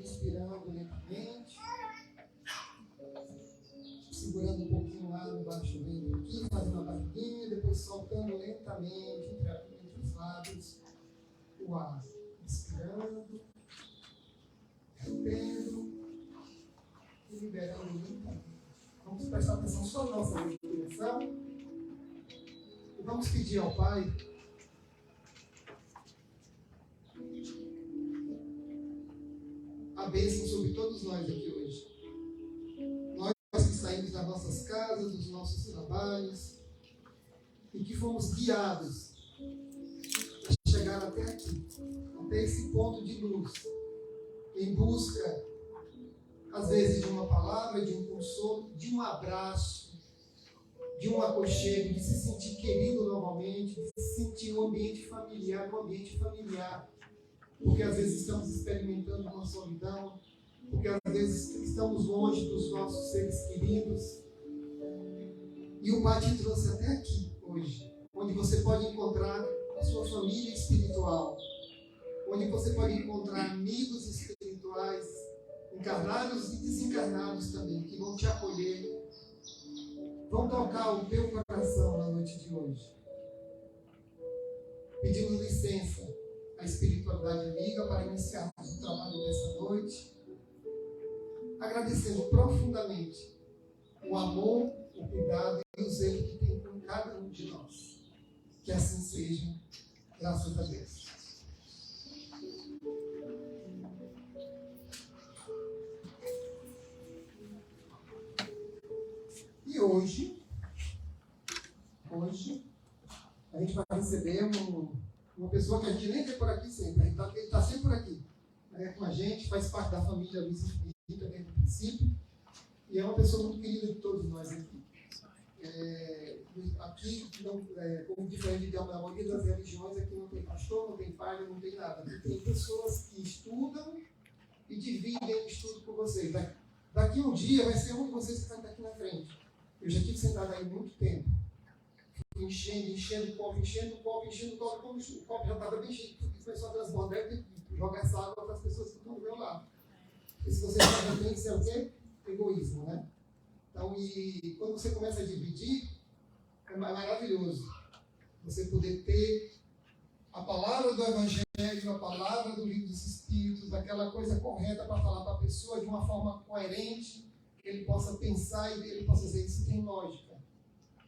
Inspirando lentamente, segurando um pouquinho o ar embaixo do ventre aqui, fazendo a barriguinha, depois soltando lentamente entre os lábios o ar. Inspirando, retendo e liberando lentamente. Vamos prestar atenção só na nossa respiração e vamos pedir ao Pai a bênção sobre todos nós aqui hoje. Nós que saímos das nossas casas, dos nossos trabalhos e que fomos guiados a chegar até aqui, até esse ponto de luz, em busca, às vezes, de uma palavra, de um consolo, de um abraço, de um aconchego, de se sentir querido novamente, de se sentir um ambiente familiar, porque às vezes estamos experimentando uma solidão, porque às vezes estamos longe dos nossos seres queridos. E o Pai te trouxe até aqui hoje, onde você pode encontrar a sua família espiritual, onde você pode encontrar amigos espirituais, encarnados e desencarnados também, que vão te acolher, vão tocar o teu coração na noite de hoje. Pedimos licença à espiritualidade amiga para iniciarmos o trabalho dessa noite, agradecendo profundamente o amor, o cuidado e o zelo que tem com cada um de nós. Que assim seja, graças a Deus. E hoje a gente vai receber uma pessoa que a gente nem vê por aqui sempre. Ele está sempre por aqui, né, com a gente, faz parte da família Luiz Espírita desde o princípio, e é uma pessoa muito querida de todos nós aqui. Aqui, como diferente da maioria das religiões, aqui não tem pastor, não tem padre, não tem nada. Aqui tem pessoas que estudam e dividem o estudo com vocês. Daqui um dia vai ser um de vocês que vai estar aqui na frente. Eu já estive sentado aí muito tempo. Fui enchendo o copo. Quando o copo já estava bem cheio, começou a transbordar e jogar essa água para as pessoas que estão do meu lado. E se você também, isso é o quê? Egoísmo, né? Então, e quando você começa a dividir, é maravilhoso você poder ter a palavra do Evangelho, a palavra do Livro dos Espíritos, aquela coisa correta para falar para a pessoa de uma forma coerente, que ele possa pensar e ele possa dizer, isso tem lógica,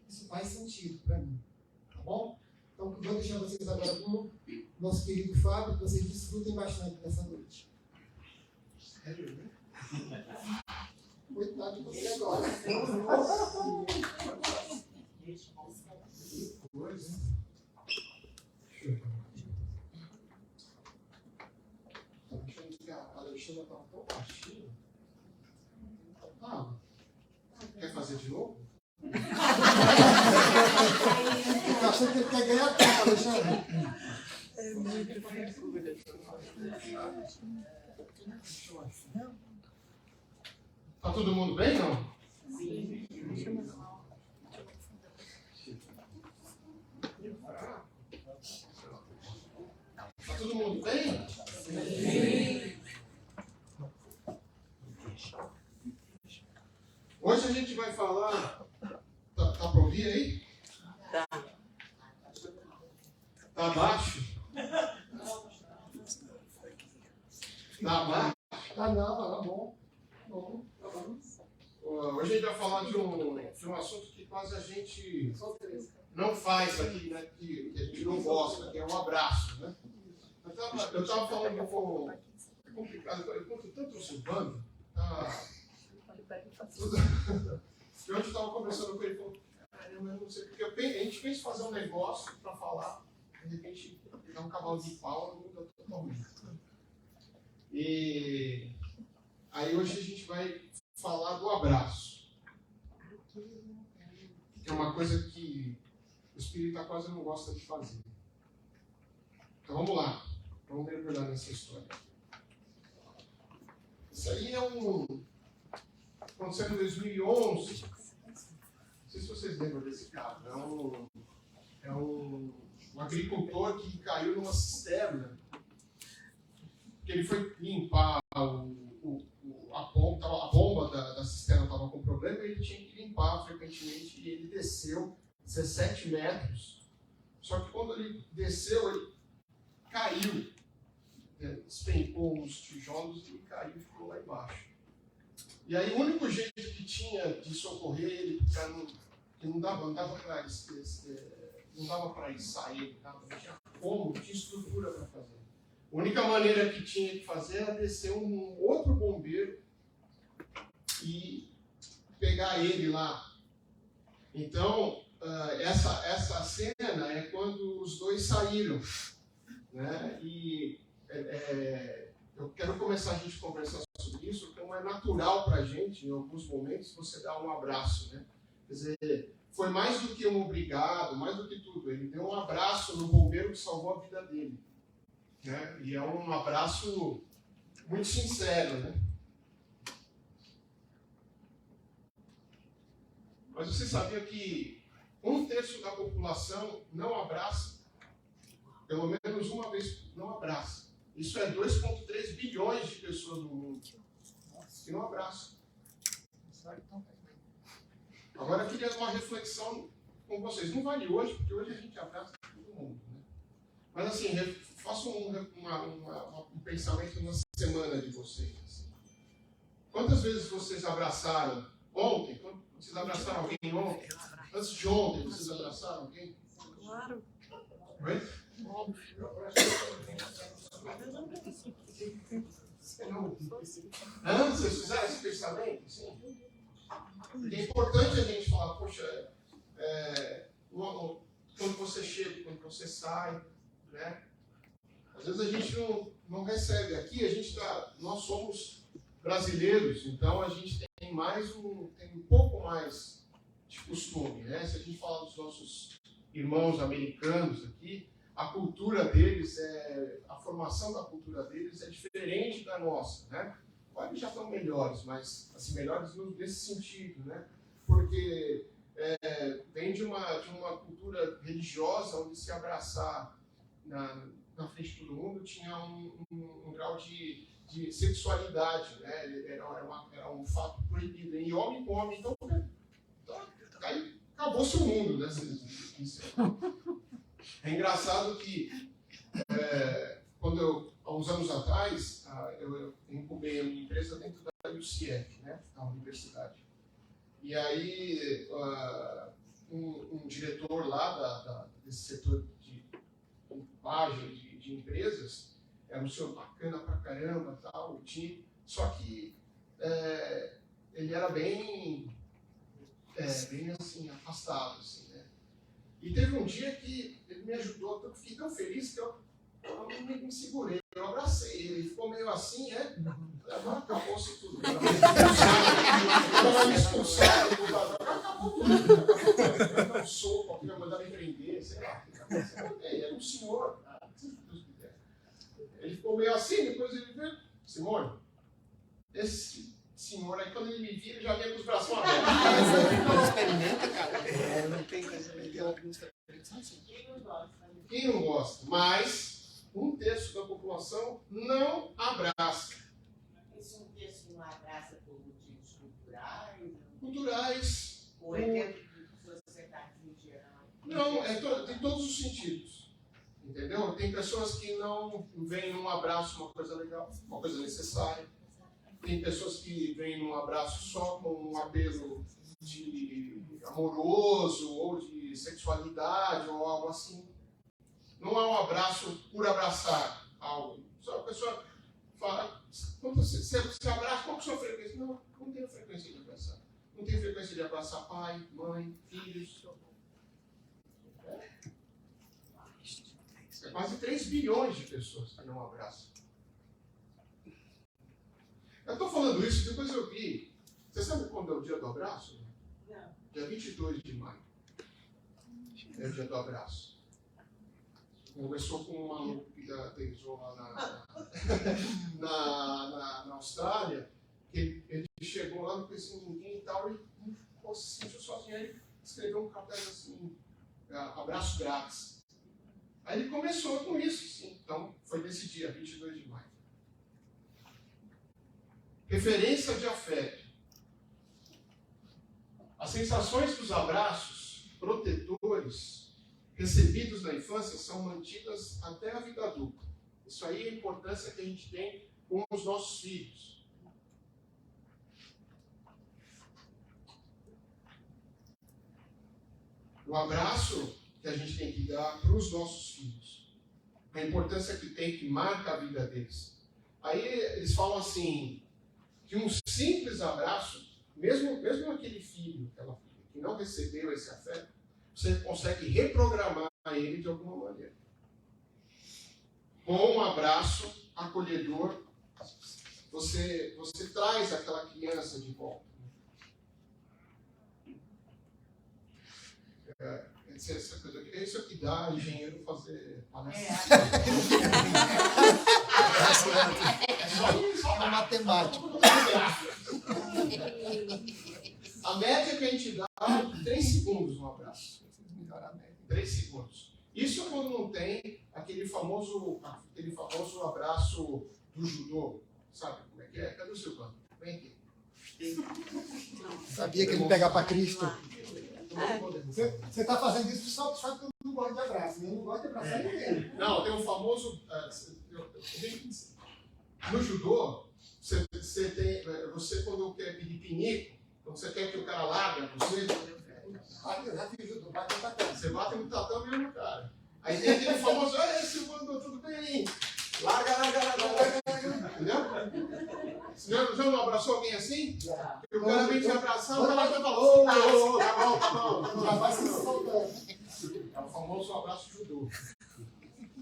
isso faz sentido para mim, tá bom? Então, vou deixar vocês agora com o nosso querido Fábio, que vocês desfrutem bastante dessa noite. Sério, né? Coitado de você agora. A Alexandra estava tão baixinha. Quer fazer de novo? Eu achei que ele quer ganhar tempo, Alexandre. É muito figura. Tá todo mundo bem, não? Sim. Tá todo mundo bem? Sim. Hoje a gente vai falar. Tá para ouvir aí? Tá. Tá baixo? Tá baixo? Tá não, tá bom. Hoje a gente vai falar de um assunto que quase a gente não faz aqui, né? Que a gente não gosta, que é um abraço, né? Eu estava falando que foi complicado, eu conto tanto o Silvano. E hoje eu estava conversando com ele e falou, caramba, eu não sei, porque a gente pensa em fazer um negócio para falar, de repente dá um cavalo de pau e muda totalmente. E aí hoje a gente vai falar do abraço, que é uma coisa que o espírita quase não gosta de fazer. Então vamos lá, vamos mergulhar nessa história. Isso aí aconteceu em 2011. Não sei se vocês lembram desse caso. É um agricultor que caiu numa cisterna, que ele foi limpar tinha que limpar frequentemente e ele desceu 17 metros. Só que quando ele desceu, ele caiu, despencou os tijolos e caiu e ficou lá embaixo. E aí o único jeito que tinha de socorrer ele, que não dava para ele sair, não tinha como, não tinha estrutura para fazer. A única maneira que tinha que fazer era descer um outro bombeiro e pegar ele lá. Então, essa cena é quando os dois saíram, né? E eu quero começar a gente conversar sobre isso, como é natural para a gente, em alguns momentos, você dar um abraço, né? Quer dizer, foi mais do que um obrigado, mais do que tudo. Ele deu um abraço no bombeiro que salvou a vida dele, né? E é um abraço muito sincero, né? Mas você sabia que 1/3 da população não abraça? Pelo menos uma vez não abraça. Isso é 2,3 bilhões de pessoas no mundo que não abraçam. Agora eu queria uma reflexão com vocês. Não vale hoje, porque hoje a gente abraça todo mundo, né? Mas assim, faça um pensamento na semana de vocês. Assim. Quantas vezes vocês abraçaram ontem? Vocês abraçaram alguém ontem? Antes de ontem, vocês abraçaram alguém? Claro. Oi? Vocês fizeram esse pensamento? Sim. É importante a gente falar, poxa, quando você chega, quando você sai, né? Às vezes a gente não recebe. Aqui nós somos brasileiros, então a gente tem um pouco mais de costume, né? Se a gente falar dos nossos irmãos americanos aqui, a cultura deles a formação da cultura deles é diferente da nossa, né? Agora eles já estão melhores, mas assim, melhores nesse sentido, né? Porque vem de uma cultura religiosa onde se abraçar na frente de todo mundo tinha um grau de sexualidade, né? Era um fato proibido. E homem com homem, então aí acabou-se o mundo, né? É engraçado que há uns anos atrás, eu incubei a minha empresa dentro da UCF, né? Da universidade. E aí um diretor lá desse setor de incubagem de empresas, era um senhor bacana pra caramba, tal, o time, só que ele era bem assim, afastado, assim, né? E teve um dia que ele me ajudou, eu fiquei tão feliz que eu me segurei, eu abracei ele, ele ficou meio assim, agora acabou-se tudo. Ele vai me expulsar, acabou tudo, vai dar um soco, alguém vai mandar me prender, sei lá. Era um senhor, ele ficou meio assim, depois ele veio, Simone, esse senhor aí, quando ele me via, ele já vinha com os braços abertos. Não experimenta, cara. Não tem coisa melhor que não experimenta. Quem não gosta? Mas 1/3 da população não abraça. Esse 1/3 não abraça por motivos culturais? Culturais. Ou dentro da sociedade em geral? Não, tem todos os sentidos. Entendeu? Tem pessoas que não veem num abraço uma coisa legal, uma coisa necessária. Tem pessoas que veem num abraço só com um apelo amoroso ou de sexualidade ou algo assim. Não é um abraço por abraçar algo. Só a pessoa fala, quando você abraça, qual que é a sua frequência? Não tenho frequência de abraçar. Não tenho frequência de abraçar pai, mãe, filhos. É quase 3 bilhões de pessoas que não abraçam. Eu estou falando isso, depois eu vi. Você sabe quando é o dia do abraço? Não. Dia 22 de maio. É o dia do abraço. Começou com um maluco que aterrissou lá na Austrália. Ele chegou lá, não conhecia ninguém e tal, e se sentiu sozinho. Aí ele escreveu um cartaz assim, abraço grátis. Aí ele começou com isso, sim. Então, foi nesse dia, 22 de maio. Referência de afeto. sensações dos abraços protetores recebidos na infância são mantidas até a vida adulta. Isso aí é a importância que a gente tem com os nossos filhos. O abraço que a gente tem que dar para os nossos filhos, a importância que tem, que marca a vida deles. Aí eles falam assim, que um simples abraço, mesmo aquele filho, aquela filha, que não recebeu esse afeto, você consegue reprogramar ele de alguma maneira. Com um abraço acolhedor, você traz aquela criança de volta. Isso que dá engenheiro fazer palestra. É matemático. A média que a gente dá é 3 segundos no abraço. 3 segundos. Isso quando não tem aquele famoso abraço do judô. Sabe como é que é? Cadê o Silvano? Vem aqui. Sabia que ele pegar para Cristo. Você está fazendo isso só porque eu não gosto de abraço. Eu não gosto de abraçar ninguém. Não, tem um famoso... no judô, você quando quer pedir pinico, quando você quer que o cara larga você, Eu já fiz judô, bate no tatame. você bate no tatame e no cara. Aí tem aquele famoso, Silvano, tudo bem? Larga. Entendeu? Você já não abraçou alguém assim? E o cara vem te abraçar, o cara já falou, tá bom. Já vai se soltando. É o famoso abraço judô.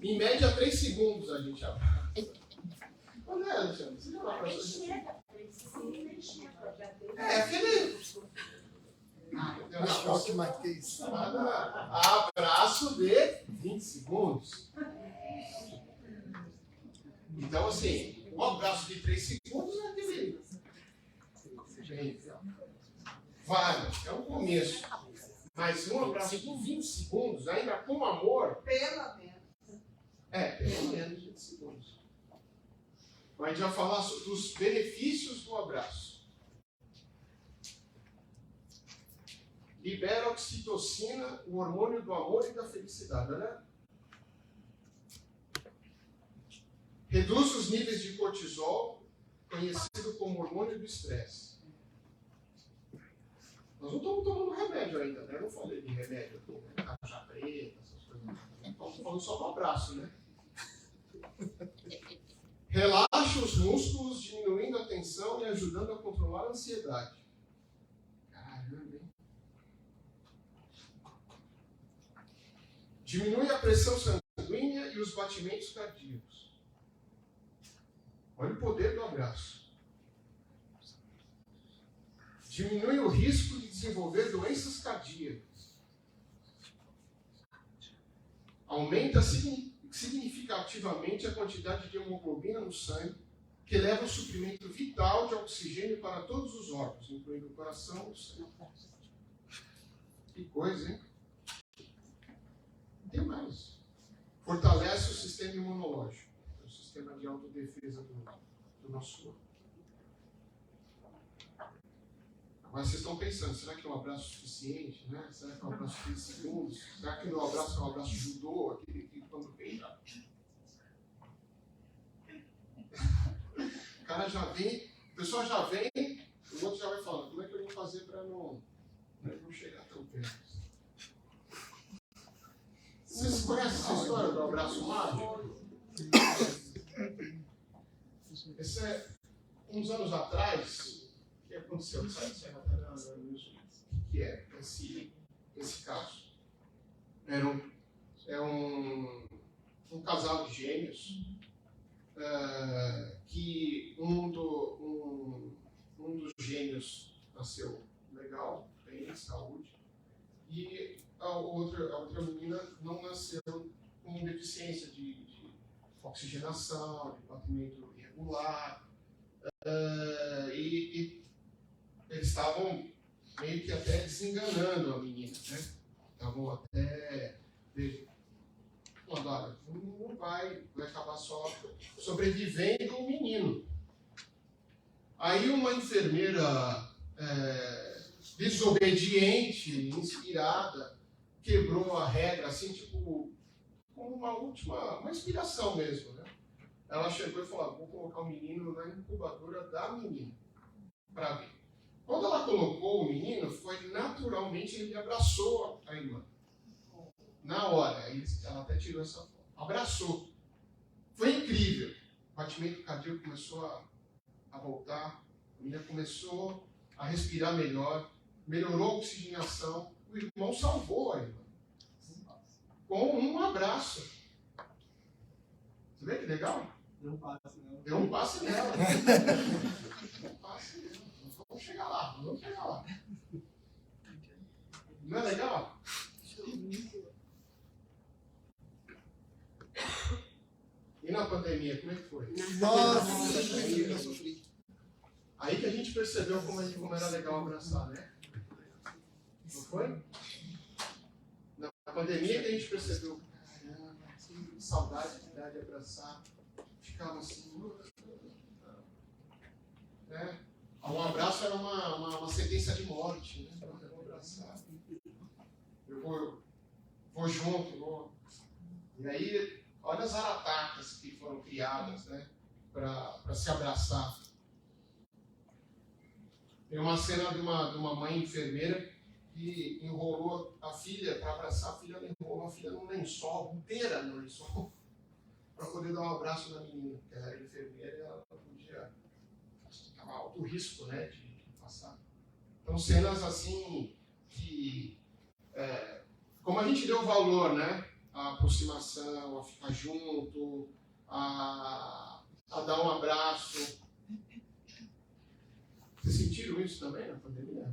Em média, 3 segundos a gente abraça. Olha aí, Alexandre, você já não abraçou a gente? É aquele... Choque mais que isso. Abraço de 20 segundos. Então, assim, um abraço de 3 segundos é aquele. Vale, é um começo. Mas um abraço de 20 segundos, ainda com amor. Pelo menos. Pelo menos 20 segundos. Mas a gente vai falar dos benefícios do abraço. Libera oxitocina, o hormônio do amor e da felicidade, né? Reduz os níveis de cortisol, conhecido como hormônio do estresse. Nós não estamos tomando remédio ainda, né? Eu não falei de remédio aqui, né? Caixa preta, essas coisas. Estamos falando só do abraço, né? Relaxa os músculos, diminuindo a tensão e ajudando a controlar a ansiedade. Caramba, hein? Diminui a pressão sanguínea e os batimentos cardíacos. Olha o poder do abraço. Diminui o risco de desenvolver doenças cardíacas. Aumenta significativamente a quantidade de hemoglobina no sangue, que leva ao suprimento vital de oxigênio para todos os órgãos, incluindo o coração e o sangue. Que coisa, hein? Tem mais. Fortalece o sistema imunológico, o sistema de autodefesa do nosso corpo. Agora vocês estão pensando, será que é um abraço suficiente? Né? Será que é um abraço de 30 segundos? Será que meu abraço é um abraço judô, aquele que quando vem já... O cara já vem, o pessoal já vem, o outro já vai falando, como é que eu vou fazer para não chegar tão perto? Vocês conhecem essa história do abraço mágico? Esse é, uns anos atrás, o que aconteceu? O que é esse caso? É um casal de gêmeos que um dos gêmeos nasceu legal, bem, saúde, e a outra menina não nasceu com deficiência de oxigenação, de batimento irregular, e eles estavam meio que até desenganando a menina, né? Estavam até falando, não vai acabar só sobrevivendo o menino. Aí uma enfermeira desobediente, inspirada, quebrou a regra, assim, tipo, como uma inspiração mesmo, né? Ela chegou e falou, vou colocar o menino na incubadora da menina, para ver. Quando ela colocou o menino, foi naturalmente, ele abraçou a irmã. Na hora, ela até tirou essa foto. Abraçou. Foi incrível. O batimento cardíaco começou a voltar, a menina começou a respirar melhor, melhorou a oxigenação, o irmão salvou a irmã. Com um abraço. Você vê que legal? Deu um passe nela. Deu um passe nela. Deu um passe nela. Vamos chegar lá, vamos chegar lá. Não é legal? E na pandemia, como é que foi? Nossa, eu sofri. Aí que a gente percebeu como era legal abraçar, né? Não foi? Na pandemia que a gente percebeu, caramba, que saudade que dá de abraçar. Ficava assim, né? Um abraço era uma sentença de morte, né? Eu vou abraçar. Eu vou junto, vou. E aí, olha as aratacas que foram criadas, né? Para se abraçar. Tem uma cena de uma mãe enfermeira que enrolou a filha para abraçar a filha, ela enrolou a filha num lençol, inteira no lençol, para poder dar um abraço na menina, porque ela era enfermeira e ela podia. Estava alto risco, né, de passar. Então, cenas assim que. Como a gente deu valor, né? A aproximação, a ficar junto, a dar um abraço. Vocês sentiram isso também na pandemia?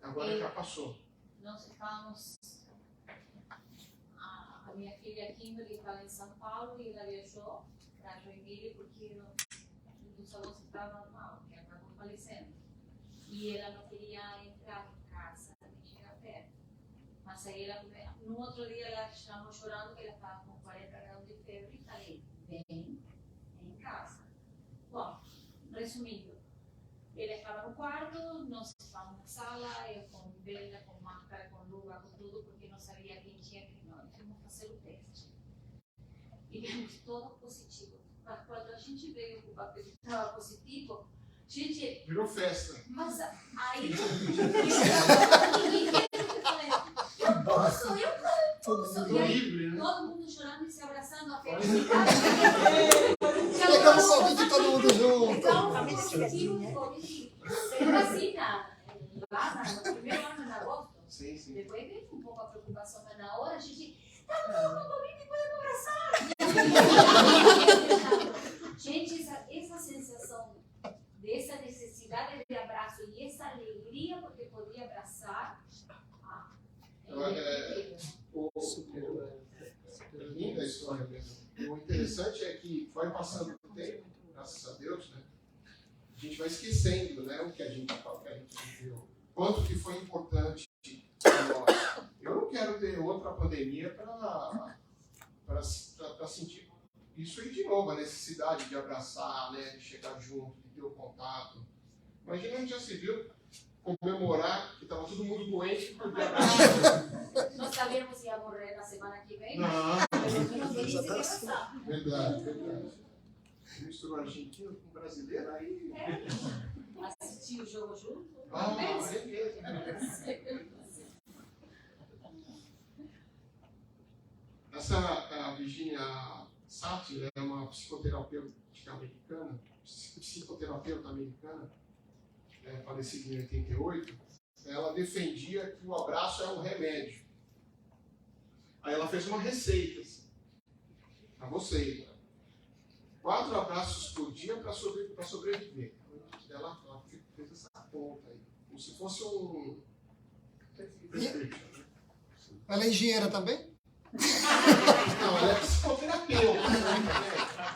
Agora já passou. Nós estávamos. A minha filha Kimberly estava em São Paulo e ela viajou para Joinville porque os avós estavam mal, que acabou falecendo. E ela não queria entrar em casa, nem chegar perto. Mas aí ela, no outro dia ela chamou chorando que ela estava com 40 graus de febre e falei, vem em casa. Bom, resumindo, ele estava no quarto, nós estávamos na sala, eu com vela, com máscara, com luva, com tudo, porque não sabia quem tinha que não. Fomos fazer o teste. E vimos todo positivo. Mas quando a gente veio com o papel que estava positivo, gente. Virou festa. Mas aí. Eu posso. Ficou livre, né? Todo mundo chorando e se abraçando, a felicidade. Pegamos Covid todo mundo junto. Então, positivo, Covid, sem vacina. Lá no primeiro ano, em agosto. Sim, sim. Depois veio um pouco a preocupação, mas na hora a gente. Estava com Covid e podemos abraçar. Gente, essa sensação dessa necessidade de abraço e essa alegria porque podia abraçar. Linda a história mesmo. O interessante é que vai passando o tempo, graças a Deus, né? A gente vai esquecendo, né, o que a gente viveu. Quanto que foi importante para nós. Eu não quero ter outra pandemia para sentir isso aí de novo, a necessidade de abraçar, né, de chegar junto, de ter o contato. Imagina, a gente já se viu comemorar que estava todo mundo doente por ter abraçado. Nós sabíamos se ia morrer na semana que vem, Não. mas pelo menos ele se abraçar. Verdade, verdade. Misturou argentino com brasileiro, aí. Assistir o jogo junto. Ah, é mesmo. Essa, a Virginia Satir é uma psicoterapeuta americana, falecida em 88. Ela defendia que o abraço é um remédio. Aí ela fez uma receita para vocês. 4 abraços por dia para sobreviver. Ela fez essa conta aí, como se fosse um. Ela é engenheira também? Não, ela é psicoterapeuta.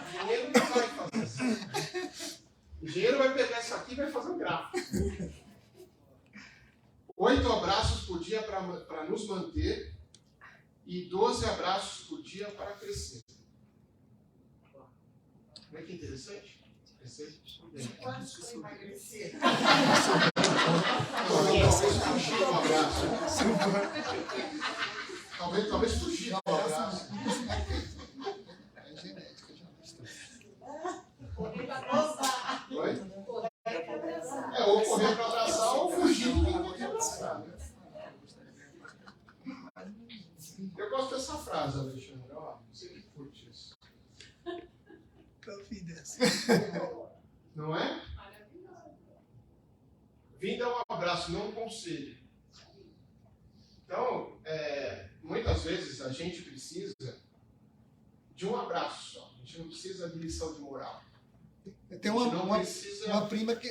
Engenheiro não vai fazer isso. O engenheiro vai pegar isso aqui e vai fazer um gráfico. 8 abraços por dia para nos manter e 12 abraços por dia para crescer. Não é que interessante? Receita? Quantos foi emagrecer? Talvez fugir do abraço. É genética, já mostrou. Correr pra abraçar. Oi? Correr pra abraçar. É, ou correr para abraçar ou fugir do que não quer abraçar. Né? Eu gosto dessa frase, Alexandre. Ó, você que curte isso. Eu vi dessa. Não é? Vinda é um abraço, não um conselho. Então, muitas vezes a gente precisa de um abraço só. A gente não precisa de lição de moral. Tem A gente não precisa... uma prima que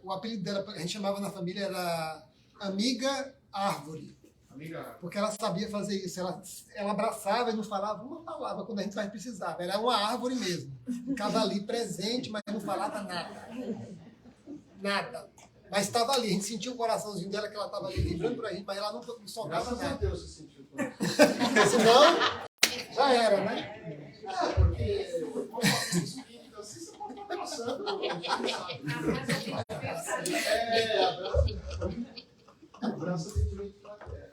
o apelido dela, a gente chamava na família, era Amiga Árvore. Amiga, Porque ela sabia fazer isso. Ela abraçava e não falava uma palavra quando a gente mais precisava. Era uma árvore mesmo. Ficava ali presente, mas não falava nada. Nada. Mas estava ali. A gente sentia o coraçãozinho dela que ela estava ali livrando para a gente, mas ela não soltava graças a nada. Deus você sentiu. Senão, já era, né? Porque o espírito assim, você pode estar passando. Abraço tem direito para a terra.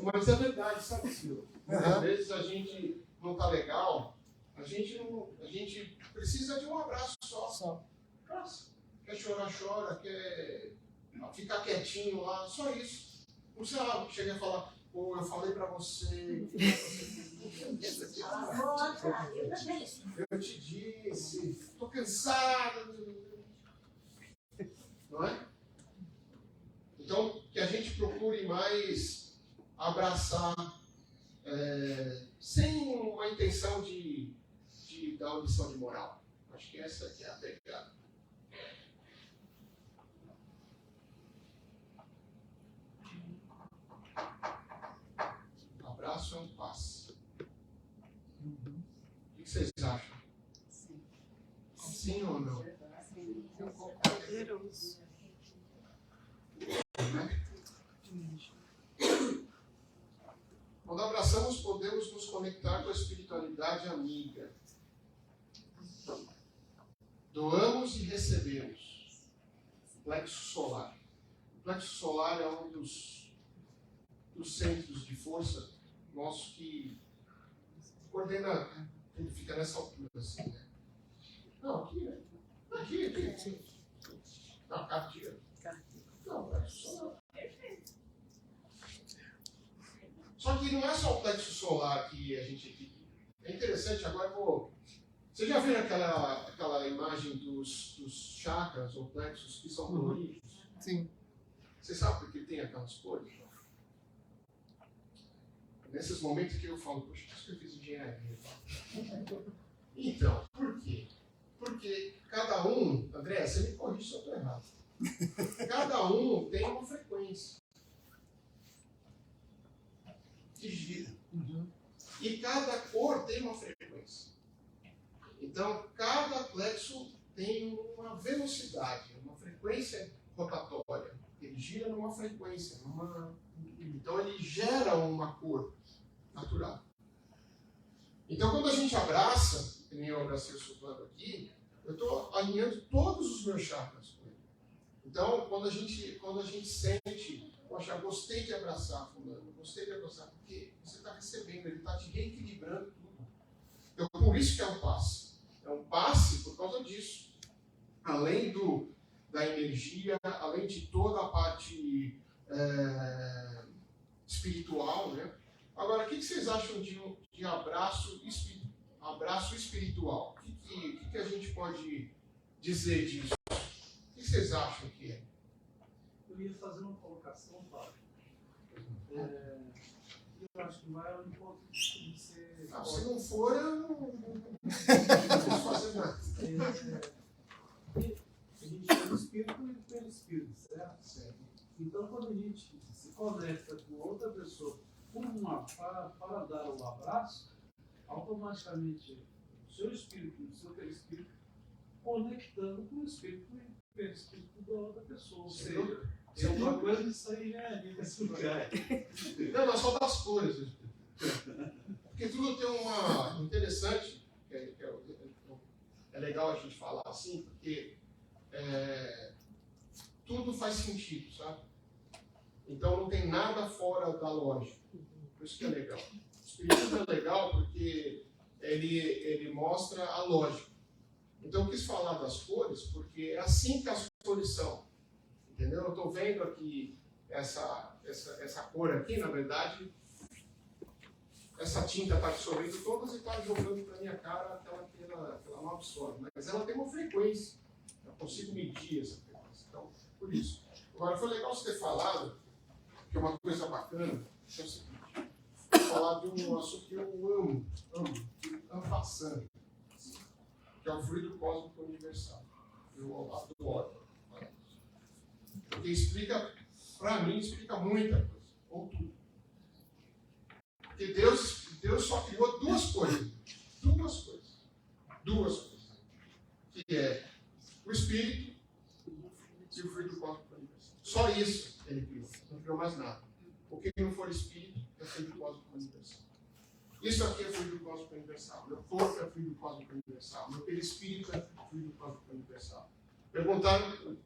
Mas é verdade, sabe, Silvio? Às vezes a gente não está legal, a gente precisa de um abraço só. Abraço. Quer chorar, chora, quer ficar quietinho lá, só isso. Não sei lá, cheguei a falar, pô, eu falei pra você. Eu te disse, tô cansado. Não é? Então, que a gente procure mais abraçar, sem uma intenção de dar uma lição de moral. Acho que essa que é a pegada. Abraço é um passe. O que vocês acham? Sim ou não? Poderoso. Quando abraçamos, podemos nos conectar com a espiritualidade amiga. Doamos e recebemos. Plexo solar. O plexo solar é um dos centros de força nosso que coordena, tudo fica nessa altura assim, né? Não, aqui, né? Aqui. Não, cardia. Não, plexo solar. Só que não é só o plexo solar que a gente equilibra. É interessante, agora eu vou... Você já viu aquela imagem dos chakras ou plexos que são coloridos? Sim. Você sabe por que tem aquelas cores? Nesses momentos que eu falo, poxa, por isso que eu fiz engenharia. Então, por quê? Porque cada um, André, você me corrige se eu estou errado. Cada um tem uma frequência que gira. E cada cor tem uma frequência. Então, cada plexo tem uma velocidade, uma frequência rotatória. Ele gira numa frequência, então ele gera uma cor natural. Então, quando a gente abraça, que nem eu abracei o Silvano aqui, eu estou alinhando todos os meus chakras com ele. Então, quando a gente sente, poxa, gostei de abraçar fulano, gostei de abraçar, porque você está recebendo, ele está te reequilibrando tudo. Então, por isso que é um passe. É um passe por causa disso. Além da energia, além de toda a parte espiritual, né? Agora, o que vocês acham de abraço espiritual? O que a gente pode dizer disso? O que vocês acham que é? Eu ia fazer uma colocação, Paulo. Eu acho que vai ao encontro de ser... Se não for, eu não posso fazer nada. A gente tem o espírito e tem o espírito, certo? Então, quando a gente se conecta com outra pessoa para dar um abraço, automaticamente o seu espírito e o seu perispírito conectando com o espírito e o perispírito da outra pessoa. Ou seja, é uma coisa que isso aí já é nesse lugar. Não, é só das cores. Porque tudo tem uma interessante, é é legal a gente falar assim, porque tudo faz sentido, sabe? Então não tem nada fora da lógica. Por isso que é legal. O Espiritismo é legal porque ele mostra a lógica. Então eu quis falar das cores porque é assim que as cores são. Entendeu? Eu estou vendo aqui essa cor aqui, na verdade, essa tinta está absorvendo todas e está jogando para a minha cara que ela não absorve. Mas ela tem uma frequência. Eu consigo medir essa frequência. Então, por isso. Agora, foi legal você ter falado, que é uma coisa bacana, que é o seguinte, falar de um assunto que eu amo passando, que é o fluido cósmico universal. Eu adoro. Porque explica, para mim, explica muita coisa, ou tudo. Porque Deus só criou duas coisas, que é o Espírito e o fluido cósmico universal. Só isso ele criou, não criou mais nada. O que não for Espírito é fluido cósmico universal. Isso aqui é fluido cósmico universal. Meu corpo é fluido cósmico universal. Meu perispírito é fluido cósmico universal. Perguntaram,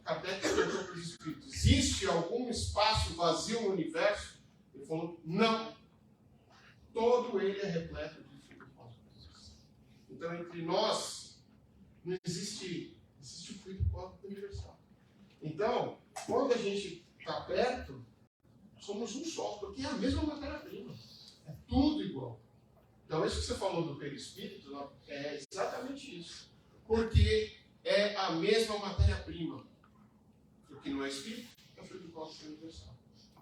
Kardec perguntou para os espíritos: existe algum espaço vazio no universo? Ele falou: não. Todo ele é repleto de fluido cósmico universal. Então, entre nós, não existe fluido cósmico universal. Então, quando a gente está perto, somos um só, porque é a mesma matéria-prima. É tudo igual. Então, isso que você falou do perispírito é exatamente isso. Porque é a mesma matéria-prima. O que não é espírito é o fluido cósmico universal.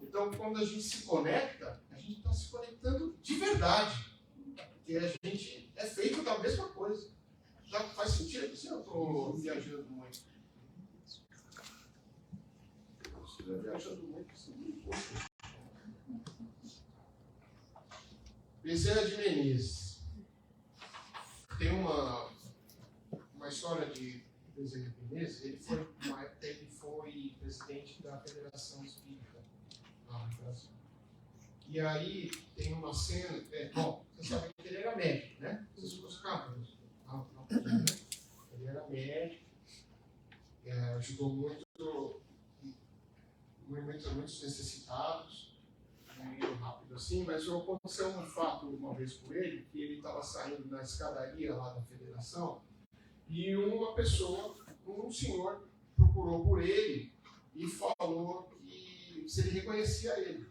Então, quando a gente se conecta, a gente está se conectando de verdade. Porque a gente é feito da mesma coisa. Já faz sentido? Se eu estou viajando muito. Eu estou viajando muito, isso é muito pouco. Bezerra de Menezes. Tem uma história de Bezerra de Menezes. Ele foi presidente da Federação Espírita lá no Brasil. E aí tem uma cena. Bom, você sabe que ele era médico, né? Vocês buscavam, né? Ele era médico, ajudou muitos necessitados. Meio rápido assim, mas aconteceu um fato uma vez com ele, que ele estava saindo na escadaria lá da federação e um senhor procurou por ele e falou que se ele reconhecia ele.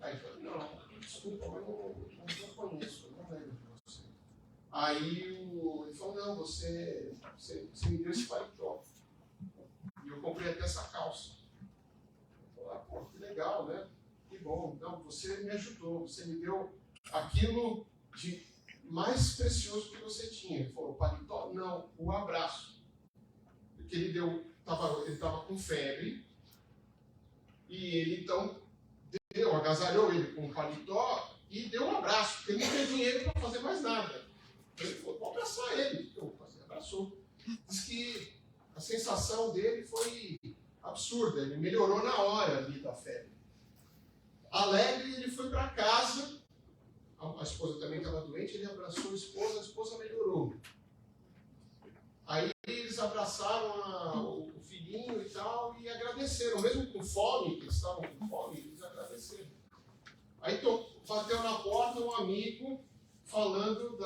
Aí ele falou: não, desculpa, mas eu não conheço, eu não lembro de você. Aí ele falou: não, você me deu esse paletó e eu comprei até essa calça. Eu falei: pô, que legal, né? Que bom, então você me ajudou, você me deu aquilo de mais precioso que você tinha. Ele falou: o paletó? Não, o abraço. Porque ele estava com febre e ele então agasalhou ele com o paletó e deu um abraço, porque ele não tinha dinheiro para fazer mais nada. Ele falou: vou abraçar ele. Então, ele abraçou. Diz que a sensação dele foi absurda, ele melhorou na hora ali da febre. Alegre, ele foi para casa, a esposa também estava doente, ele abraçou a esposa melhorou. Aí eles abraçaram o filhinho e tal, e agradeceram, mesmo com fome, que eles estavam com fome, eles agradeceram. Aí bateu na porta um amigo falando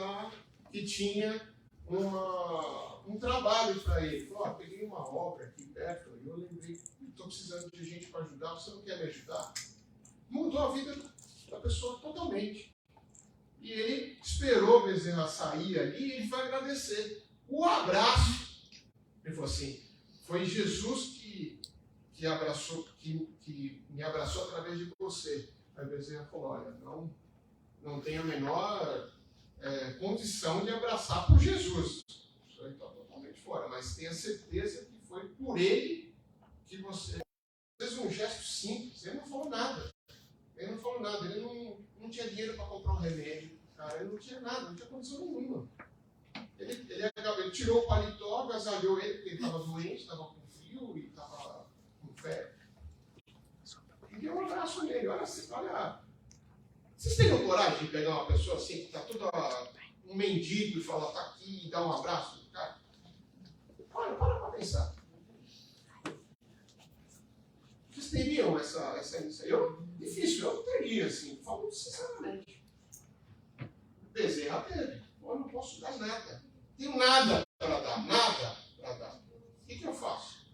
que tinha um trabalho para ele. Falou: peguei uma obra aqui perto, e eu lembrei, estou precisando de gente para ajudar, você não quer me ajudar? Mudou a vida da pessoa totalmente. E ele esperou Bezerra sair ali e ele foi agradecer. O abraço, ele falou assim: foi Jesus que me abraçou através de você. Aí Bezerra falou: olha, não tenho a menor condição de abraçar por Jesus. Isso aí está totalmente fora, mas tenha certeza que foi por ele que você fez um gesto simples. Ele não falou nada. Ele não tinha dinheiro para comprar um remédio, cara, ele não tinha nada, não tinha condição nenhuma. Ele tirou o paletó, agasalhou ele, porque ele estava doente, estava com frio e estava com febre. E deu um abraço nele. Olha, vocês teriam coragem de pegar uma pessoa assim, que está toda um mendigo, e falar: tá aqui, e dar um abraço? essa eu, difícil, eu não teria, assim, falando sinceramente. Bezerra teve. Eu não posso dar nada. Tenho nada para dar, nada para dar. O que eu faço?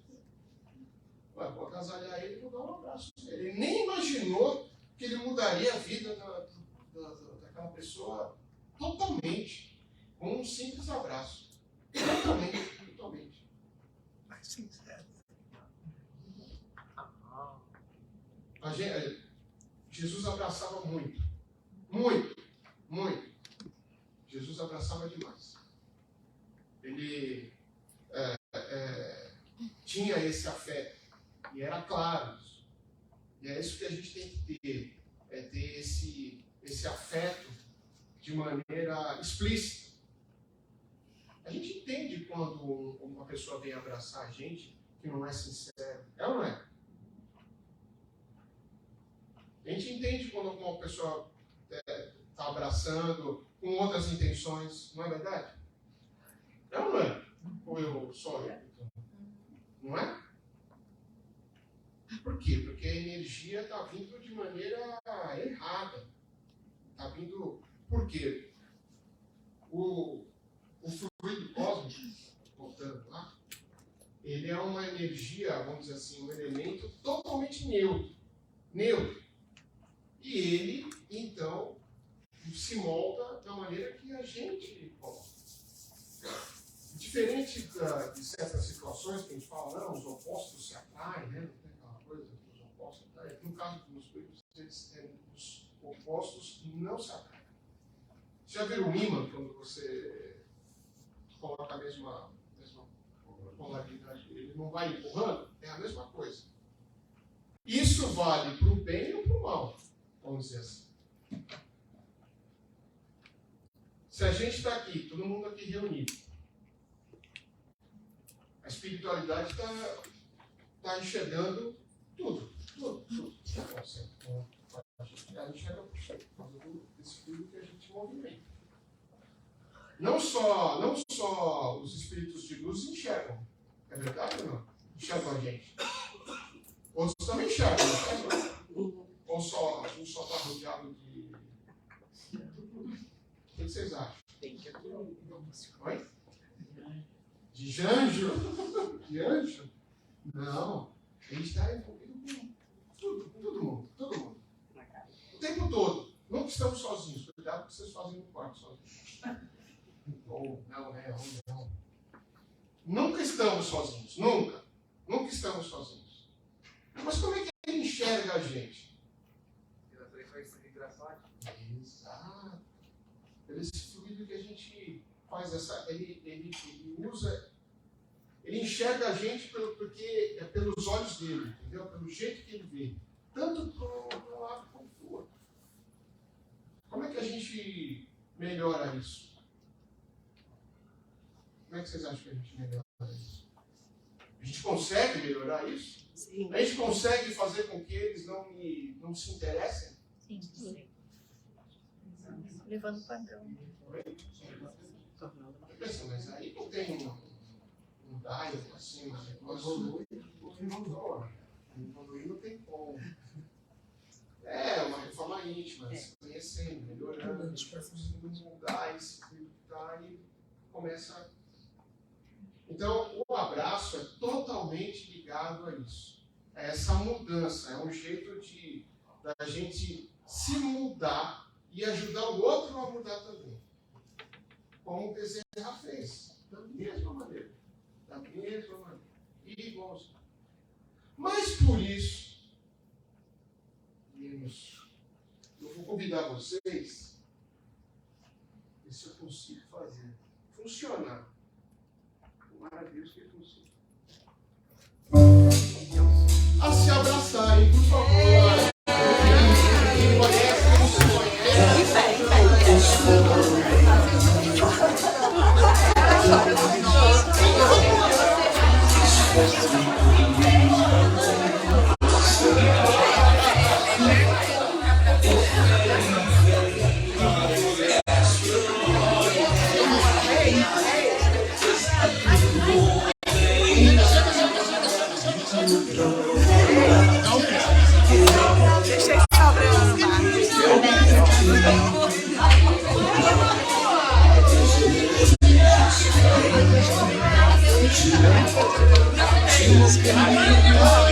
Ué, vou agasalhar ele e vou dar um abraço nele. Ele nem imaginou que ele mudaria a vida daquela pessoa totalmente, com um simples abraço. Totalmente, totalmente. Mas sincero. Jesus abraçava muito. Muito, muito. Jesus abraçava demais. Ele tinha esse afeto. E era claro isso. E é isso que a gente tem que ter. É ter esse afeto de maneira explícita. A gente entende quando uma pessoa vem abraçar a gente que não é sincero. É ou não é? A gente entende quando uma pessoa está abraçando com outras intenções. Não é verdade? É ou não é? Ou eu só eu? Não é? Por quê? Porque a energia está vindo de maneira errada. Está vindo... Por quê? O fluido cósmico, voltando lá, ele é uma energia, vamos dizer assim, um elemento totalmente neutro. Neutro. E ele, então, se molda da maneira que a gente coloca. Diferente de certas situações que a gente fala, não, os opostos se atraem, né? Não tem aquela coisa que os opostos se atraem. No caso dos espíritos, os opostos não se atraem. Já viram o ímã quando você coloca a mesma polaridade? Ele não vai empurrando? É a mesma coisa. Isso vale para o bem ou para o mal, vamos dizer assim. Se a gente está aqui, todo mundo aqui reunido, a espiritualidade está enxergando tudo. Está acontecendo. Ela enxerga por causa desse espírito que a gente movimenta. Não só os espíritos de luz enxergam. É verdade ou não? Enxergam a gente. Outros também enxergam, não enxergam? Ou só um só está rodeado de... O que vocês acham? Oi? De anjo? De anjo? Não. A gente está envolvido com todo mundo. O tempo todo. Nunca estamos sozinhos. Cuidado que vocês fazem no quarto sozinhos. Ou não. Nunca estamos sozinhos. Nunca estamos sozinhos. Mas como é que ele enxerga a gente? Pela frequência vibratória. Exato. Pelo esse fluido que a gente faz ele usa, ele enxerga a gente porque é pelos olhos dele, entendeu? Pelo jeito que ele vê. Tanto para um lado como para o outro. Como é que a gente melhora isso? Como é que vocês acham que a gente melhora isso? A gente consegue melhorar isso? Sim. A gente consegue fazer com que eles não se interessem? Sim. Levando padrão. Mas aí não tem um diet assim, um negócio. Evoluir não tem como. É uma reforma íntima, se conhecendo, melhorando, conseguindo mudar esse fluido que está e começa. Então, o abraço é totalmente ligado a isso. É essa mudança, é um jeito da gente se mudar e ajudar o outro a mudar também. Como o Bezerra fez. Da mesma maneira. Igualzinho. Mas por isso, eu vou convidar vocês, ver se eu consigo fazer funcionar. Maravilhoso que funciona. A se abraçarem, por favor. Quem conhece, Amém.